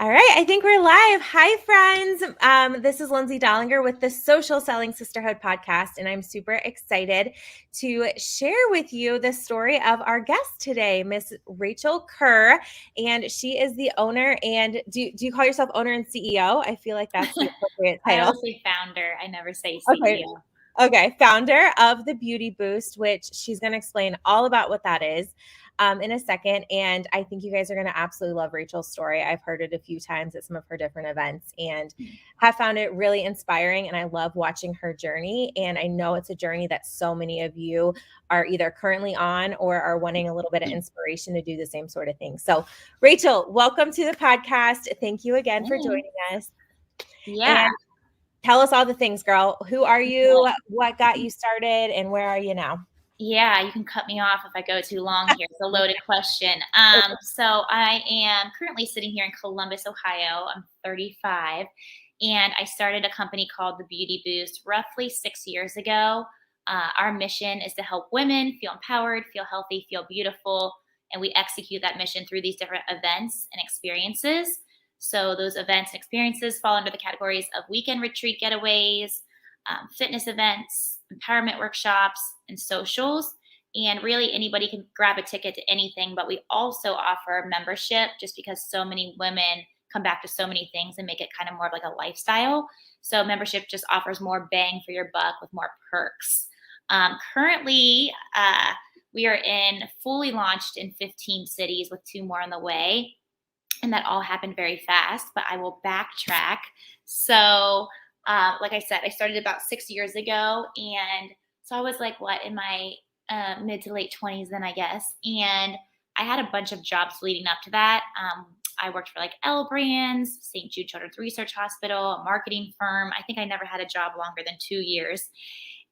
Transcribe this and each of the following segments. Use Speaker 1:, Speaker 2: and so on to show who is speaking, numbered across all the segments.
Speaker 1: All right, I think we're live. Hi, friends. This is Lindsay Dollinger with the Social Selling Sisterhood podcast, and I'm super excited to share with you the story of our guest today, Miss Rachel Kerr, and she is the owner. And do you call yourself owner and CEO? I feel like that's the appropriate
Speaker 2: I
Speaker 1: title.
Speaker 2: always say founder. I never say
Speaker 1: Okay.
Speaker 2: CEO.
Speaker 1: Okay, founder of the Beauty Boost, which she's going to explain all about what that is in a second. And I think you guys are going to absolutely love Rachel's story. I've heard it a few times at some of her different events and have found it really inspiring. And I love watching her journey. And I know it's a journey that so many of you are either currently on or are wanting a little bit of inspiration to do the same sort of thing. So, Rachel, welcome to the podcast. Thank you again for joining us.
Speaker 2: Yeah.
Speaker 1: And tell us all the things, girl. Who are you? What got you started? And where are you now?
Speaker 2: Yeah, you can cut me off if I go too long here. It's a loaded question. So I am currently sitting here in Columbus, Ohio. I'm 35, and I started a company called the Beauty Boost roughly 6 years ago. Our mission is to help women feel empowered, feel healthy, feel beautiful, and we execute that mission through these different events and experiences. So those events and experiences fall under the categories of weekend retreat getaways, fitness events, empowerment workshops, and socials. And really, anybody can grab a ticket to anything, but we also offer membership just because so many women come back to so many things and make it kind of more of like a lifestyle. So, membership just offers more bang for your buck with more perks. Currently, we are fully launched in 15 cities with 2 more on the way. And that all happened very fast, but I will backtrack. So, like I said, I started about 6 years ago. And so I was like, what, in my mid to late 20s then, I guess. And I had a bunch of jobs leading up to that. I worked for like L Brands, St. Jude Children's Research Hospital, a marketing firm. I think I never had a job longer than 2 years.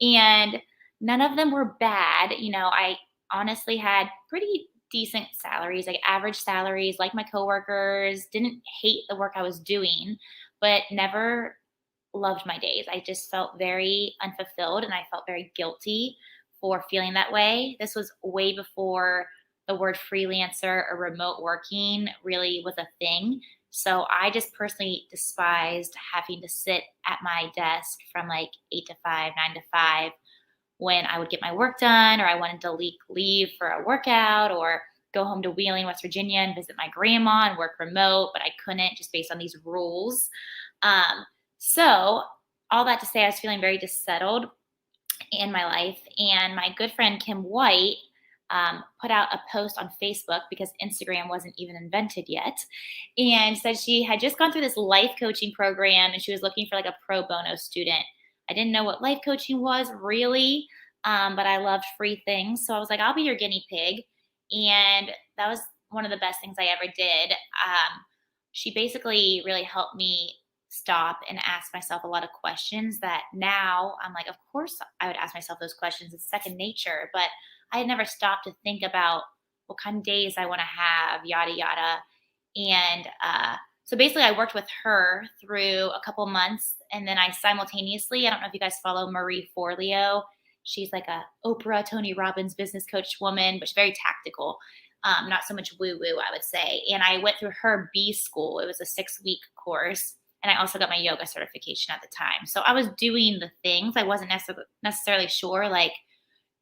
Speaker 2: And none of them were bad. I honestly had pretty decent salaries, like average salaries, like my coworkers, didn't hate the work I was doing, but never loved my days. I just felt very unfulfilled and I felt very guilty for feeling that way. This was way before the word freelancer or remote working really was a thing. So I just personally despised having to sit at my desk from like 8 to 5, 9 to 5 when I would get my work done or I wanted to leave for a workout or go home to Wheeling, West Virginia and visit my grandma and work remote, but I couldn't just based on these rules. So all that to say, I was feeling very dissettled in my life. And my good friend, Kim White, put out a post on Facebook because Instagram wasn't even invented yet, and said she had just gone through this life coaching program and she was looking for like a pro bono student. I didn't know what life coaching was really, but I loved free things. So I was like, I'll be your guinea pig. And that was one of the best things I ever did. She basically really helped me stop and ask myself a lot of questions that now I'm like, of course I would ask myself those questions. It's second nature. But I had never stopped to think about what kind of days I want to have, yada, yada. And so basically, I worked with her through a couple months. And then I simultaneously, I don't know if you guys follow Marie Forleo. She's like a Oprah, Tony Robbins business coach woman, but she's very tactical. Not so much woo woo, I would say. And I went through her B school. It was a 6-week course. And I also got my yoga certification at the time. So I was doing the things. I wasn't necessarily sure, like,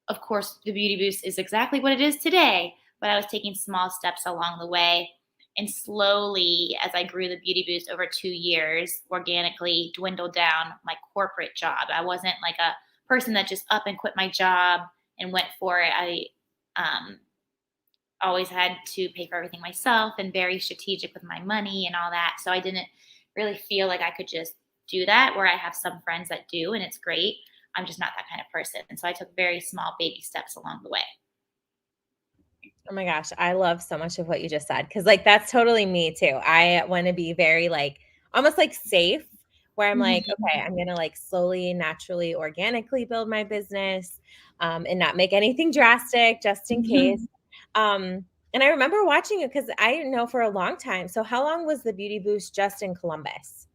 Speaker 2: of course, the Beauty Boost is exactly what it is today, but I was taking small steps along the way. And slowly, as I grew the Beauty Boost over 2 years, organically dwindled down my corporate job. I wasn't like a person that just up and quit my job and went for it. I always had to pay for everything myself and very strategic with my money and all that. So I didn't really feel like I could just do that, where I have some friends that do, and it's great. I'm just not that kind of person. And so I took very small baby steps along the way.
Speaker 1: Oh my gosh, I love so much of what you just said because like that's totally me too. I want to be very like almost like safe where I'm like, okay, I'm gonna like slowly, naturally, organically build my business and not make anything drastic just in case. And I remember watching it because I didn't know for a long time. So how long was the Beauty Boost just in Columbus?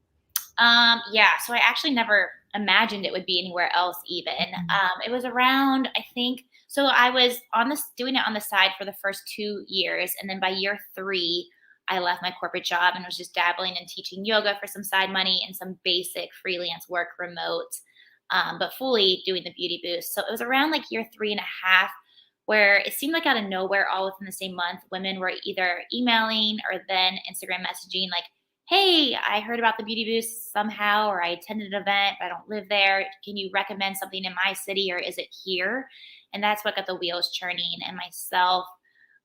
Speaker 2: Yeah, so I actually never imagined it would be anywhere else even. It was around, I think, so I was doing it on the side for the first 2 years. And then by year 3, I left my corporate job and was just dabbling in teaching yoga for some side money and some basic freelance work remote, but fully doing the Beauty Boost. So it was around like year 3.5 where it seemed like out of nowhere, all within the same month, women were either emailing or then Instagram messaging like, hey, I heard about the Beauty Boost somehow, or I attended an event, but I don't live there. Can you recommend something in my city, or is it here? And that's what got the wheels churning. And myself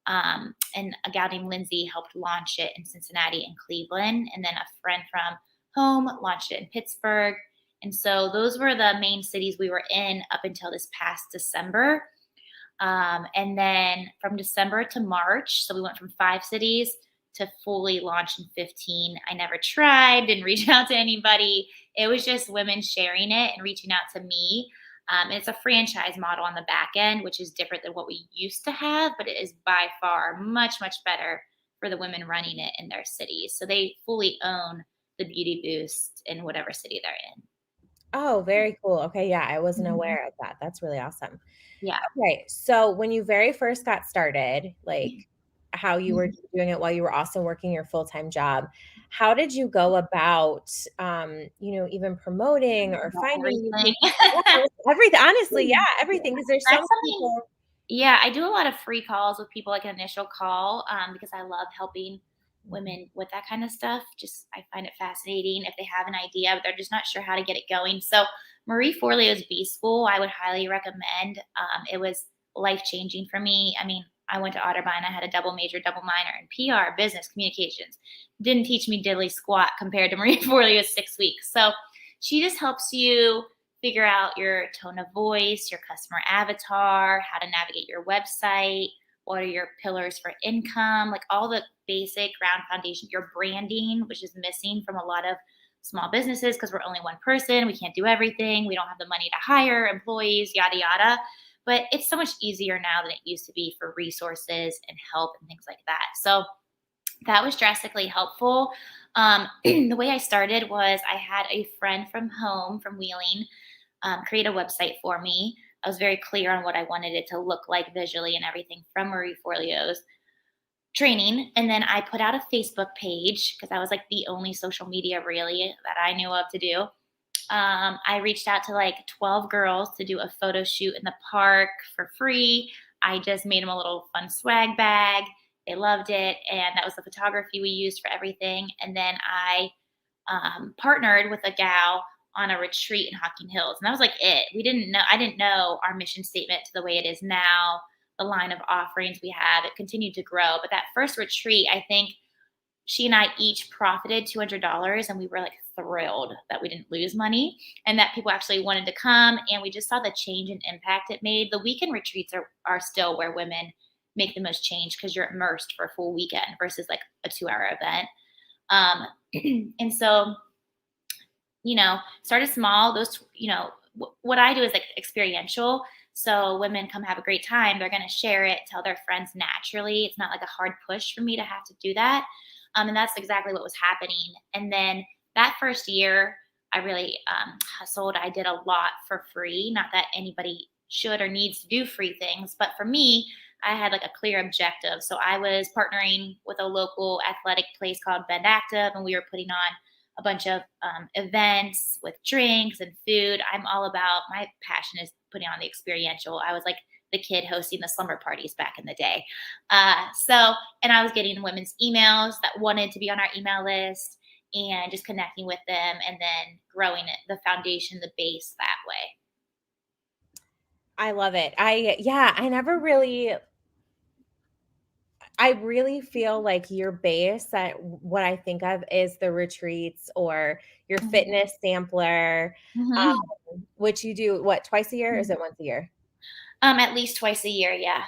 Speaker 2: and a gal named Lindsay helped launch it in Cincinnati and Cleveland. And then a friend from home launched it in Pittsburgh. And so those were the main cities we were in up until this past December. And then from December to March, so we went from 5 cities to fully launch in 15. I never tried, didn't reach out to anybody. It was just women sharing it and reaching out to me. And it's a franchise model on the back end, which is different than what we used to have, but it is by far much, much better for the women running it in their cities. So they fully own the Beauty Boost in whatever city they're in.
Speaker 1: Oh, very cool. Okay, yeah, I wasn't
Speaker 2: Mhm.
Speaker 1: aware of that. That's really awesome.
Speaker 2: Yeah.
Speaker 1: Okay, so when you very first got started, like how you were
Speaker 2: Mhm.
Speaker 1: doing it while you were also working your full-time job, how did you go about, even promoting or
Speaker 2: About
Speaker 1: finding new
Speaker 2: everything.
Speaker 1: people? Yeah, everything, honestly, yeah, everything, because there's
Speaker 2: That's
Speaker 1: some
Speaker 2: something.
Speaker 1: people.
Speaker 2: Yeah, I do a lot of free calls with people, like an initial call, because I love helping
Speaker 1: Mhm.
Speaker 2: women with that kind of stuff. Just I find it fascinating if they have an idea, but they're just not sure how to get it going. So Marie Forleo's B School, I would highly recommend. It was life changing for me. I mean, I went to Otterbein. I had a double major, double minor in PR, business communications. Didn't teach me diddly squat compared to Marie Forleo's 6 weeks. So she just helps you figure out your tone of voice, your customer avatar, how to navigate your website, what are your pillars for income, like all the basic ground foundation, your branding, which is missing from a lot of small businesses because we're only one person. We can't do everything. We don't have the money to hire employees, yada, yada. But it's so much easier now than it used to be for resources and help and things like that. So that was drastically helpful. The way I started was I had a friend from home, from Wheeling, create a website for me. I was very clear on what I wanted it to look like visually and everything from Marie Forleo's training. And then I put out a Facebook page because that was like the only social media really that I knew of to do. I reached out to like 12 girls to do a photo shoot in the park for free. I just made them a little fun swag bag. They loved it. And that was the photography we used for everything. And then I partnered with a gal on a retreat in Hocking Hills. And that was like it. I didn't know our mission statement to the way it is now, the line of offerings we have. It continued to grow. But that first retreat, I think she and I each profited $200, and we were like thrilled that we didn't lose money and that people actually wanted to come. And we just saw the change and impact it made. The weekend retreats are still where women make the most change because you're immersed for a full weekend versus like a 2-hour event. Um, and so, started small. Those, what I do is like experiential. So women come have a great time. They're going to share it, tell their friends naturally. It's not like a hard push for me to have to do that. And that's exactly what was happening. And then that first year, I really hustled. I did a lot for free. Not that anybody should or needs to do free things, but for me, I had like a clear objective. So I was partnering with a local athletic place called Bend Active, and we were putting on a bunch of events with drinks and food. I'm all about, my passion is putting on the experiential. I was like the kid hosting the slumber parties back in the day. And I was getting women's emails that wanted to be on our email list and just connecting with them and then growing it, the foundation, the base that way.
Speaker 1: I love it. I really feel like your base, that what I think of is the retreats or your
Speaker 2: Mhm.
Speaker 1: fitness sampler,
Speaker 2: Mhm.
Speaker 1: which you do what, twice a year? Or is it once a year?
Speaker 2: At least twice a year, yeah.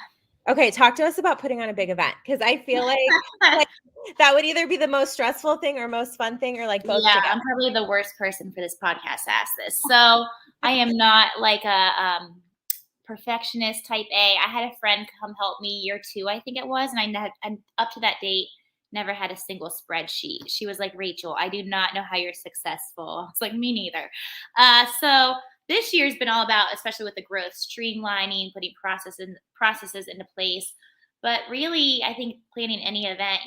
Speaker 1: Okay, talk to us about putting on a big event, because I feel like that would either be the most stressful thing or most fun thing, or like both
Speaker 2: Yeah,
Speaker 1: together.
Speaker 2: I'm probably the worst person for this podcast to ask this. So I am not like a perfectionist type A. I had a friend come help me year 2, I think it was, and up to that date never had a single spreadsheet. She was like, Rachel, I do not know how you're successful. It's like, me neither. So this year's been all about, especially with the growth, streamlining, putting processes into place. But really, I think planning any event,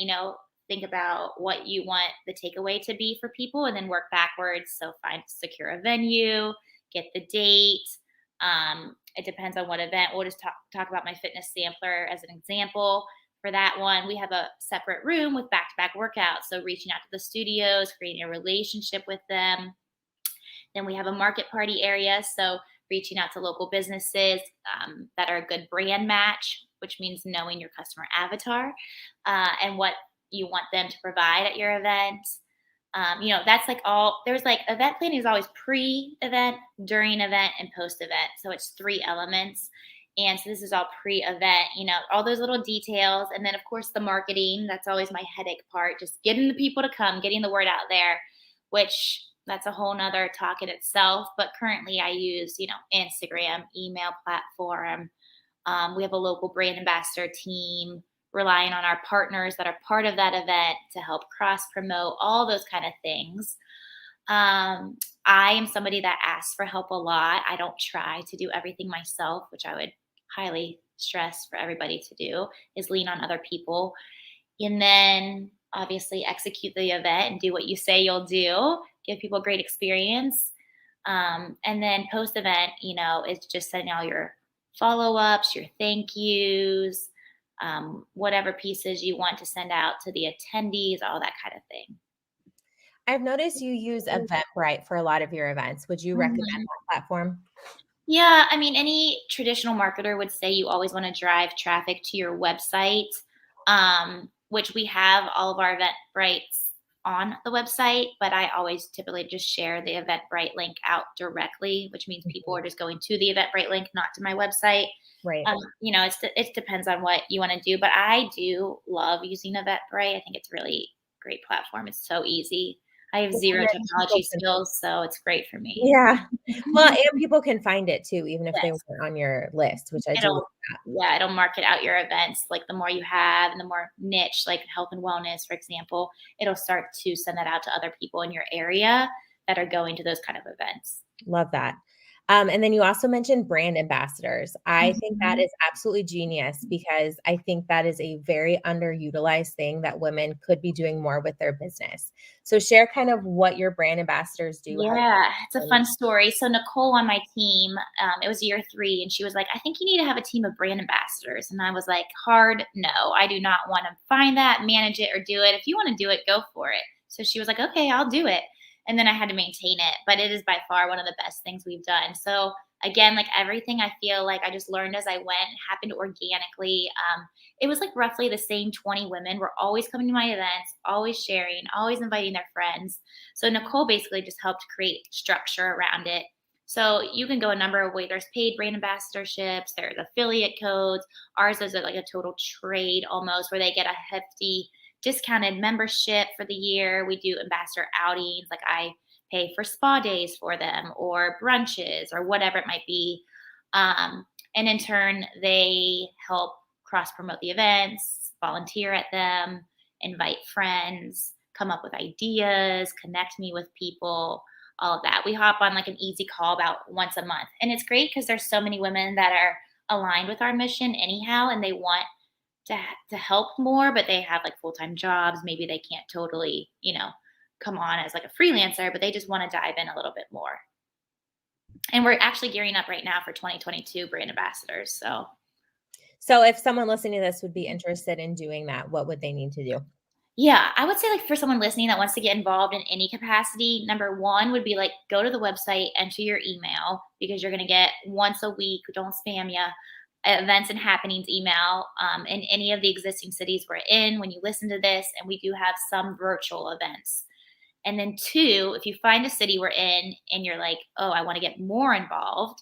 Speaker 2: think about what you want the takeaway to be for people and then work backwards. So secure a venue, get the date. It depends on what event. We'll just talk about my fitness sampler as an example. For that one, we have a separate room with back-to-back workouts. So reaching out to the studios, creating a relationship with them. Then we have a market party area. So reaching out to local businesses that are a good brand match, which means knowing your customer avatar and what you want them to provide at your event. That's like there's like event planning is always pre-event, during event, and post-event. So it's 3 elements. And so this is all pre-event, all those little details. And then of course the marketing, that's always my headache part, just getting the people to come, getting the word out there, which that's a whole nother talk in itself. But currently I use, Instagram, email platform. We have a local brand ambassador team, relying on our partners that are part of that event to help cross promote, all those kind of things. I am somebody that asks for help a lot. I don't try to do everything myself, which I would highly stress for everybody to do, is lean on other people. And then obviously execute the event and do what you say you'll do, give people a great experience. And then post event, is just sending all your follow-ups, your thank yous, whatever pieces you want to send out to the attendees, all that kind of thing.
Speaker 1: I've noticed you use Eventbrite for a lot of your events. Would you recommend that platform?
Speaker 2: Yeah, I mean, any traditional marketer would say you always want to drive traffic to your website, which we have all of our Eventbrites on the website, but I always typically just share the Eventbrite link out directly, which means people are just going to the Eventbrite link, not to my website.
Speaker 1: Right.
Speaker 2: It depends on what you want to do, but I do love using Eventbrite. I think it's a really great platform. It's so easy. I have zero technology skills, so it's great for me.
Speaker 1: Yeah. Well, and people can find it too, even if they
Speaker 2: Yes.
Speaker 1: weren't on your list, which I do.
Speaker 2: Yeah, it'll market out your events. Like the more you have and the more niche, like health and wellness, for example, it'll start to send that out to other people in your area that are going to those kind of events.
Speaker 1: Love that. And then you also mentioned brand ambassadors. I think that is absolutely genius because I think that is a very underutilized thing that women could be doing more with their business. So share kind of what your brand ambassadors do.
Speaker 2: Yeah, it's a fun story. So Nicole on my team, it was year 3, and she was like, I think you need to have a team of brand ambassadors. And I was like, hard no. I do not want to find that, manage it, or do it. If you want to do it, go for it. So she was like, okay, I'll do it. And then I had to maintain it. But it is by far one of the best things we've done. So again, like everything I feel like I just learned as I went, happened organically. It was like roughly the same 20 women were always coming to my events, always sharing, always inviting their friends. So Nicole basically just helped create structure around it. So you can go a number of ways. There's paid brand ambassadorships, there's affiliate codes. Ours is like a total trade almost, where they get a hefty discounted membership for the year. We do ambassador outings, like I pay for spa days for them or brunches or whatever it might be. And in turn, they help cross promote the events, volunteer at them, invite friends, come up with ideas, connect me with people, all of that. We hop on like an easy call about once a month. And it's great because there's so many women that are aligned with our mission anyhow, and they want to help more, but they have like full-time jobs. Maybe they can't totally, come on as like a freelancer, but they just want to dive in a little bit more. And we're actually gearing up right now for 2022 brand ambassadors.
Speaker 1: So if someone listening to this would be interested in doing that, what would they need to do?
Speaker 2: Yeah, I would say like for someone listening that wants to get involved in any capacity, number 1 would be like go to the website, enter your email, because you're going to get once a week, don't spam you, events and happenings email in any of the existing cities we're in when you listen to this. And we do have some virtual events. And then 2, if you find a city we're in and you're like, oh, I want to get more involved,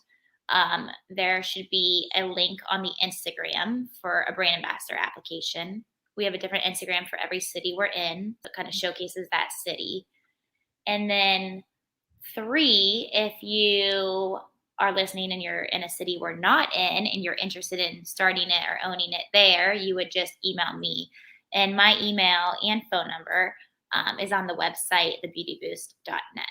Speaker 2: there should be a link on the Instagram for a brand ambassador application. We have a different Instagram for every city we're in. So it kind of showcases that city. And then 3, if you are listening and you're in a city we're not in and you're interested in starting it or owning it there, you would just email me. And my email and phone number is on the website, thebeautyboost.net.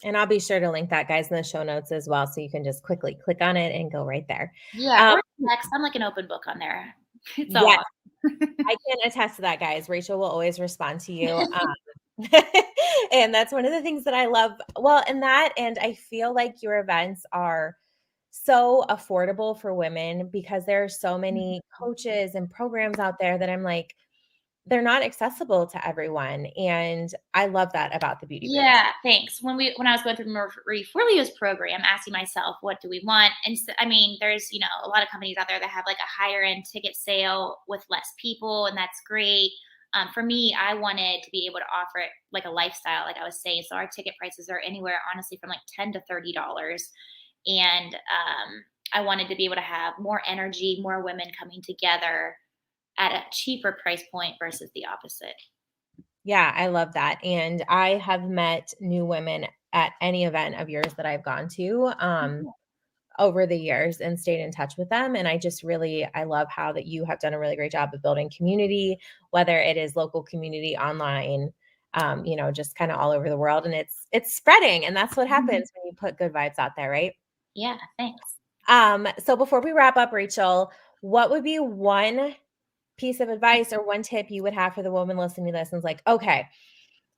Speaker 1: And I'll be sure to link that, guys, in the show notes as well. So you can just quickly click on it and go right there.
Speaker 2: Yeah, or text. I'm like an open book on there. It's
Speaker 1: Yes,
Speaker 2: all
Speaker 1: I can attest to that, guys. Rachel will always respond to you. And that's one of the things that I love. Well, and I feel like your events are so affordable for women because there are so many coaches and programs out there that I'm like, they're not accessible to everyone. And I love that about the Beauty Boost.
Speaker 2: Yeah, thanks. When I was going through Marie Forleo's program, asking myself, what do we want? And so, I mean, there's a lot of companies out there that have like a higher end ticket sale with less people, and that's great. For me, I wanted to be able to offer it like a lifestyle, like I was saying. So our ticket prices are anywhere, honestly, from like $10 to $30, and I wanted to be able to have more energy, more women coming together at a cheaper price point versus the opposite.
Speaker 1: Yeah, I love that. And I have met new women at any event of yours that I've gone to. Over the years and stayed in touch with them. And I love how that you have done a really great job of building community, whether it is local community online, just kind of all over the world. And it's spreading. And that's what
Speaker 2: Mhm.
Speaker 1: happens when you put good vibes out there, right?
Speaker 2: Yeah, thanks.
Speaker 1: So before we wrap up, Rachel, what would be one piece of advice or one tip you would have for the woman listening to this and is like, okay,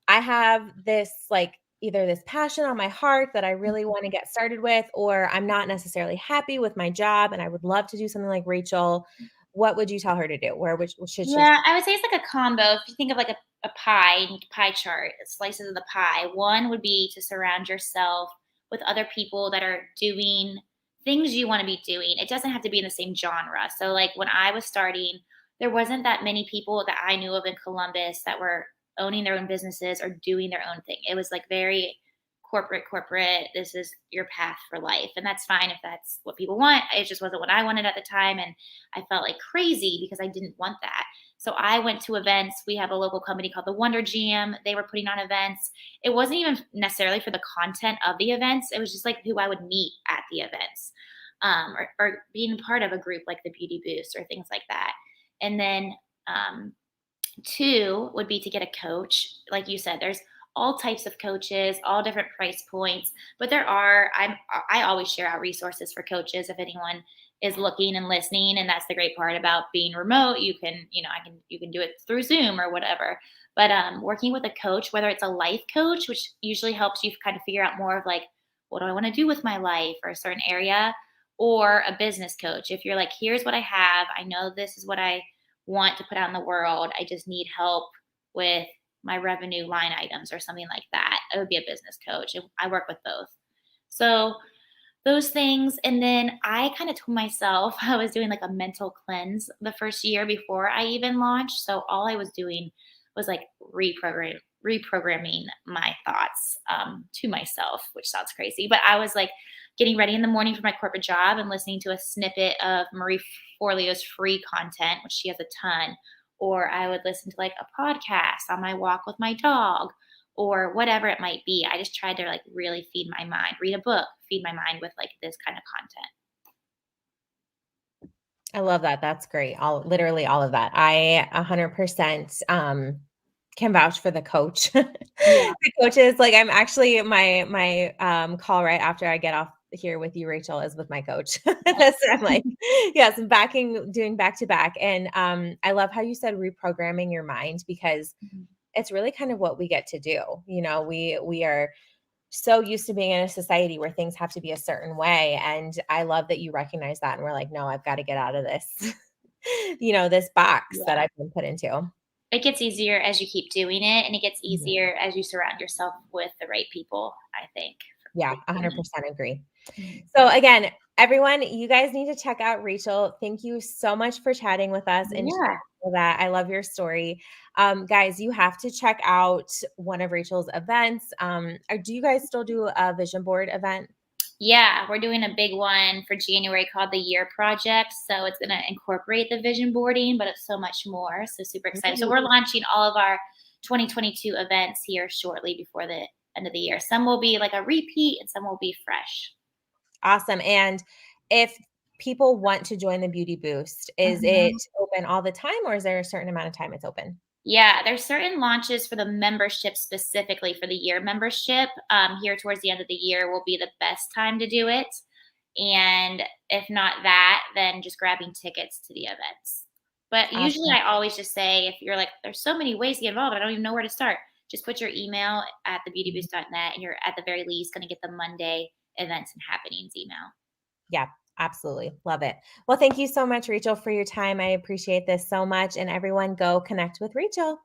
Speaker 1: I have this like either this passion on my heart that I really want to get started with, or I'm not necessarily happy with my job and I would love to do something like Rachel. What would you tell her to do? Which should she?
Speaker 2: Yeah, I would say it's like a combo. If you think of like a pie chart, slices of the pie, one would be to surround yourself with other people that are doing things you want to be doing. It doesn't have to be in the same genre. So, like when I was starting, there wasn't that many people that I knew of in Columbus that were owning their own businesses or doing their own thing. It was like very corporate. This is your path for life. And that's fine if that's what people want. It just wasn't what I wanted at the time. And I felt like crazy because I didn't want that. So I went to events. We have a local company called the Wonder Jam. They were putting on events. It wasn't even necessarily for the content of the events. It was just like who I would meet at the events, or being part of a group like the Beauty Boost or things like that. And then two would be to get a coach. Like you said, there's all types of coaches, all different price points, but I always share out resources for coaches if anyone is looking and listening. And that's the great part about being remote. You can do it through Zoom or whatever. But working with a coach, whether it's a life coach, which usually helps you kind of figure out more of like, what do I want to do with my life or a certain area, or a business coach. If you're like, here's what I have, I know this is what I want to put out in the world. I just need help with my revenue line items or something like that. It would be a business coach. And I work with both. So those things. And then I kind of told myself I was doing like a mental cleanse the first year before I even launched. So all I was doing was like reprogramming my thoughts to myself, which sounds crazy. But I was like getting ready in the morning for my corporate job and listening to a snippet of Marie Forleo's free content, which she has a ton. Or I would listen to like a podcast on my walk with my dog or whatever it might be. I just tried to like really feed my mind, read a book, feed my mind with like this kind of content.
Speaker 1: I love that. That's great. Literally all of that. I 100% can vouch for the coach.
Speaker 2: Yeah.
Speaker 1: The coaches, like I'm actually my call right after I get off here with you, Rachel, is with my coach. That's what I'm like, yes, doing back to back. And I love how you said reprogramming your mind because
Speaker 2: Mhm.
Speaker 1: it's really kind of what we get to do. We are so used to being in a society where things have to be a certain way. And I love that you recognize that. And we're like, no, I've got to get out of this, this box that
Speaker 2: Yeah.
Speaker 1: I've been put into.
Speaker 2: It gets easier as you keep doing it, and it gets
Speaker 1: Mhm.
Speaker 2: easier as you surround yourself with the right people, I think.
Speaker 1: Yeah,
Speaker 2: For doing it.
Speaker 1: 100% agree.
Speaker 2: Mhm.
Speaker 1: So again, everyone, you guys need to check out Rachel. Thank you so much for chatting with us and sharing
Speaker 2: Yeah.
Speaker 1: all that. I love your story. Guys, you have to check out one of Rachel's events. Do you guys still do a vision board event?
Speaker 2: Yeah, we're doing a big one for January called the Year Project. So it's going to incorporate the vision boarding, but it's so much more. So super excited. So we're
Speaker 1: Ooh.
Speaker 2: launching all of our 2022 events here shortly before the end of the year. Some will be like a repeat and some will be fresh.
Speaker 1: Awesome. And if people want to join the Beauty Boost, is it
Speaker 2: Mhm.
Speaker 1: open all the time or is there a certain amount of time it's open?
Speaker 2: Yeah, there's certain launches for the membership specifically for the year membership. Here towards the end of the year will be the best time to do it. And if not that, then just grabbing tickets to the events. But usually
Speaker 1: Awesome.
Speaker 2: I always just say, if you're like, there's so many ways to get involved, I don't even know where to start. Just put your email at thebeautyboost.net and you're at the very least going to get the Monday events and happenings email.
Speaker 1: Yeah, absolutely. Love it. Well, thank you so much, Rachel, for your time. I appreciate this so much. And everyone, go connect with Rachel.